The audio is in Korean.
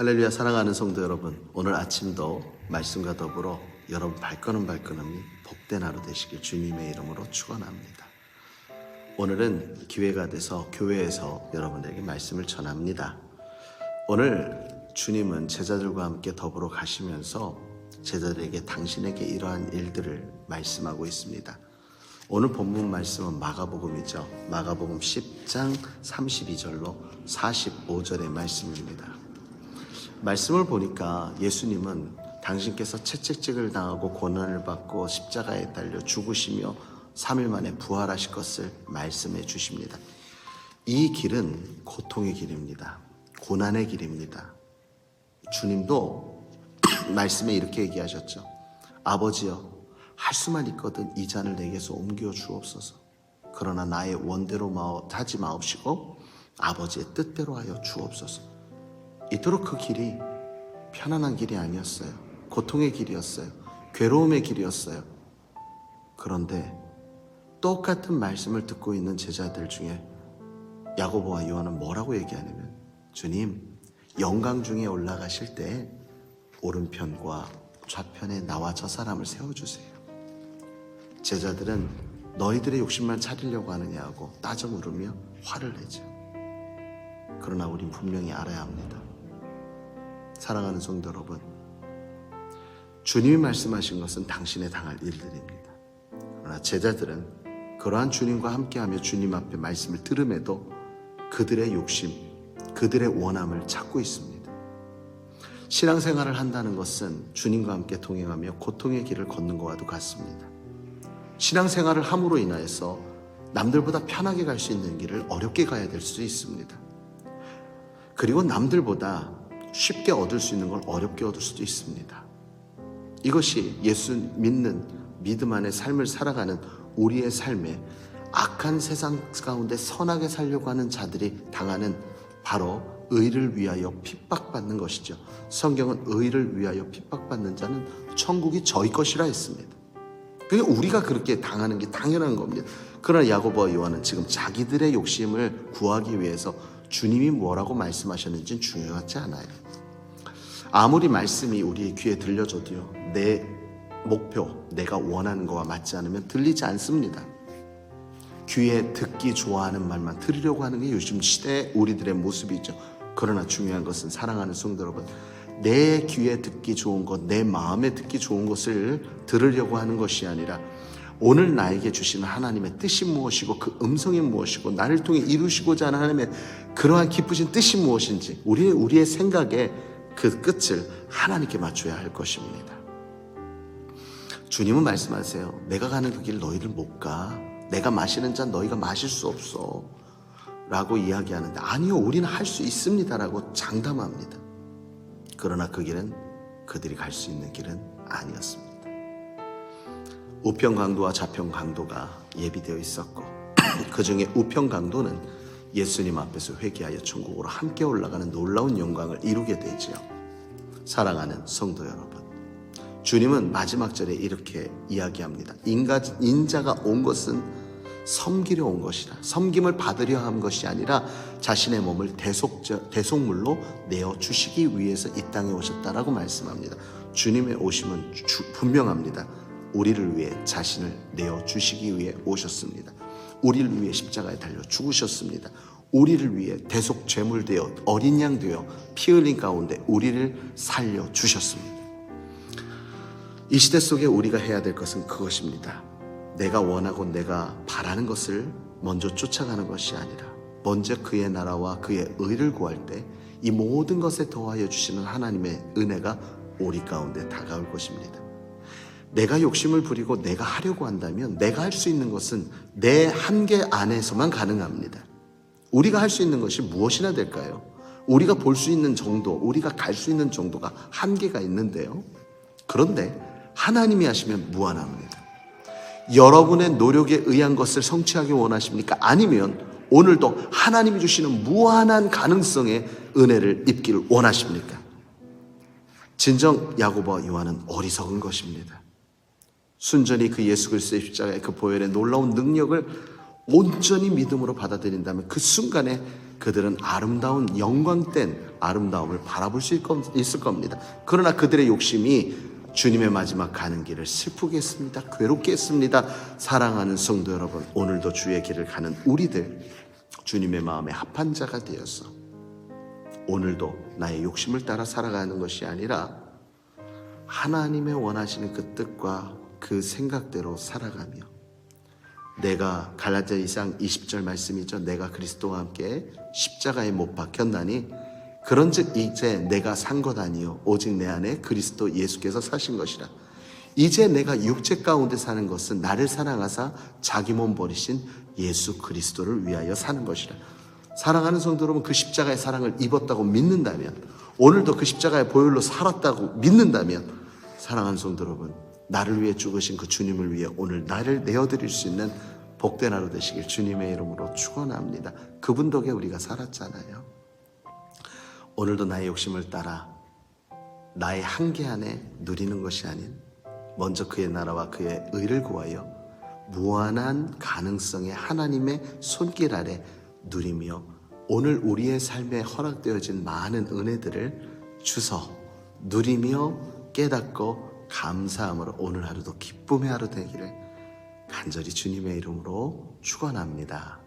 할렐루야. 사랑하는 성도 여러분, 오늘 아침도 말씀과 더불어 여러분 발걸음이 복된 하루 되시길 주님의 이름으로 축원합니다. 오늘은 기회가 돼서 교회에서 여러분에게 말씀을 전합니다. 오늘 주님은 제자들과 함께 더불어 가시면서 제자들에게 당신에게 이러한 일들을 말씀하고 있습니다. 오늘 본문 말씀은 마가복음이죠. 마가복음 10장 32절로 45절의 말씀입니다. 말씀을 보니까 예수님은 당신께서 채찍질을 당하고 고난을 받고 십자가에 달려 죽으시며 3일 만에 부활하실 것을 말씀해 주십니다. 이 길은 고통의 길입니다. 고난의 길입니다. 주님도 말씀에 이렇게 얘기하셨죠. 아버지여, 할 수만 있거든 이 잔을 내게서 옮겨 주옵소서. 그러나 나의 원대로 하지 마옵시고 아버지의 뜻대로 하여 주옵소서. 이토록 그 길이 편안한 길이 아니었어요. 고통의 길이었어요. 괴로움의 길이었어요. 그런데 똑같은 말씀을 듣고 있는 제자들 중에 야고보와 요한은 뭐라고 얘기하냐면, 주님, 영광 중에 올라가실 때 오른편과 좌편에 나와 저 사람을 세워주세요. 제자들은 너희들의 욕심만 차리려고 하느냐고 따져 물으며 화를 내죠. 그러나 우린 분명히 알아야 합니다. 사랑하는 성도 여러분, 주님이 말씀하신 것은 당신의 당할 일들입니다. 그러나 제자들은 그러한 주님과 함께하며 주님 앞에 말씀을 들음에도 그들의 욕심, 그들의 원함을 찾고 있습니다. 신앙생활을 한다는 것은 주님과 함께 동행하며 고통의 길을 걷는 것과도 같습니다. 신앙생활을 함으로 인하여서 남들보다 편하게 갈 수 있는 길을 어렵게 가야 될 수도 있습니다. 그리고 남들보다 쉽게 얻을 수 있는 걸 어렵게 얻을 수도 있습니다. 이것이 예수 믿는 믿음 안에 삶을 살아가는 우리의 삶에 악한 세상 가운데 선하게 살려고 하는 자들이 당하는 바로 의를 위하여 핍박받는 것이죠. 성경은 의를 위하여 핍박받는 자는 천국이 저희 것이라 했습니다. 그러니까 우리가 그렇게 당하는 게 당연한 겁니다. 그러나 야고보와 요한은 지금 자기들의 욕심을 구하기 위해서 주님이 뭐라고 말씀하셨는지는 중요하지 않아요. 아무리 말씀이 우리의 귀에 들려줘도요, 내 목표, 내가 원하는 거와 맞지 않으면 들리지 않습니다. 귀에 듣기 좋아하는 말만 들으려고 하는 게 요즘 시대의 우리들의 모습이죠. 그러나 중요한 것은, 사랑하는 성도 여러분, 내 귀에 듣기 좋은 것, 내 마음에 듣기 좋은 것을 들으려고 하는 것이 아니라 오늘 나에게 주시는 하나님의 뜻이 무엇이고 그 음성이 무엇이고 나를 통해 이루시고자 하는 하나님의 그러한 기쁘신 뜻이 무엇인지 우리의 생각에 그 끝을 하나님께 맞춰야 할 것입니다. 주님은 말씀하세요. 내가 가는 그 길 너희들 못 가. 내가 마시는 잔 너희가 마실 수 없어 라고 이야기하는데, 아니요, 우리는 할 수 있습니다 라고 장담합니다. 그러나 그 길은 그들이 갈 수 있는 길은 아니었습니다. 우편 강도와 좌편 강도가 예비되어 있었고 그 중에 우편 강도는 예수님 앞에서 회개하여 천국으로 함께 올라가는 놀라운 영광을 이루게 되지요. 사랑하는 성도 여러분, 주님은 마지막 절에 이렇게 이야기합니다. 인자가 온 것은 섬기려 온 것이라, 섬김을 받으려 한 것이 아니라 자신의 몸을 대속물로 내어주시기 위해서 이 땅에 오셨다라고 말씀합니다. 주님의 오심은 분명합니다. 우리를 위해 자신을 내어주시기 위해 오셨습니다. 우리를 위해 십자가에 달려 죽으셨습니다. 우리를 위해 대속 제물 되어 어린 양 되어 피 흘린 가운데 우리를 살려주셨습니다. 이 시대 속에 우리가 해야 될 것은 그것입니다. 내가 원하고 내가 바라는 것을 먼저 쫓아가는 것이 아니라 먼저 그의 나라와 그의 의를 구할 때 이 모든 것에 더하여 주시는 하나님의 은혜가 우리 가운데 다가올 것입니다. 내가 욕심을 부리고 내가 하려고 한다면 내가 할 수 있는 것은 내 한계 안에서만 가능합니다. 우리가 할 수 있는 것이 무엇이나 될까요? 우리가 볼 수 있는 정도, 우리가 갈 수 있는 정도가 한계가 있는데요. 그런데 하나님이 하시면 무한합니다. 여러분의 노력에 의한 것을 성취하기 원하십니까? 아니면 오늘도 하나님이 주시는 무한한 가능성의 은혜를 입기를 원하십니까? 진정 야고보와 요한은 어리석은 것입니다. 순전히 그 예수 그리스도의 십자가의 그 보혈의 놀라운 능력을 온전히 믿음으로 받아들인다면 그 순간에 그들은 아름다운 영광된 아름다움을 바라볼 수 있을 겁니다. 그러나 그들의 욕심이 주님의 마지막 가는 길을 슬프게 했습니다. 괴롭게 했습니다. 사랑하는 성도 여러분, 오늘도 주의 길을 가는 우리들, 주님의 마음에 합한 자가 되어서 오늘도 나의 욕심을 따라 살아가는 것이 아니라 하나님의 원하시는 그 뜻과 그 생각대로 살아가며, 내가 갈라디아 2장 20절 말씀이죠. 내가 그리스도와 함께 십자가에 못 박혔나니 그런즉 이제 내가 산 것 아니요 오직 내 안에 그리스도 예수께서 사신 것이라. 이제 내가 육체 가운데 사는 것은 나를 사랑하사 자기 몸 버리신 예수 그리스도를 위하여 사는 것이라. 사랑하는 성도 여러분, 그 십자가의 사랑을 입었다고 믿는다면, 오늘도 그 십자가의 보혈로 살았다고 믿는다면, 사랑하는 성도 여러분, 나를 위해 죽으신 그 주님을 위해 오늘 나를 내어드릴 수 있는 복된 하루 되시길 주님의 이름으로 축원합니다. 그분 덕에 우리가 살았잖아요. 오늘도 나의 욕심을 따라 나의 한계 안에 누리는 것이 아닌 먼저 그의 나라와 그의 의를 구하여 무한한 가능성의 하나님의 손길 아래 누리며 오늘 우리의 삶에 허락되어진 많은 은혜들을 주서 누리며 깨닫고 감사함으로 오늘 하루도 기쁨의 하루 되기를 간절히 주님의 이름으로 축원합니다.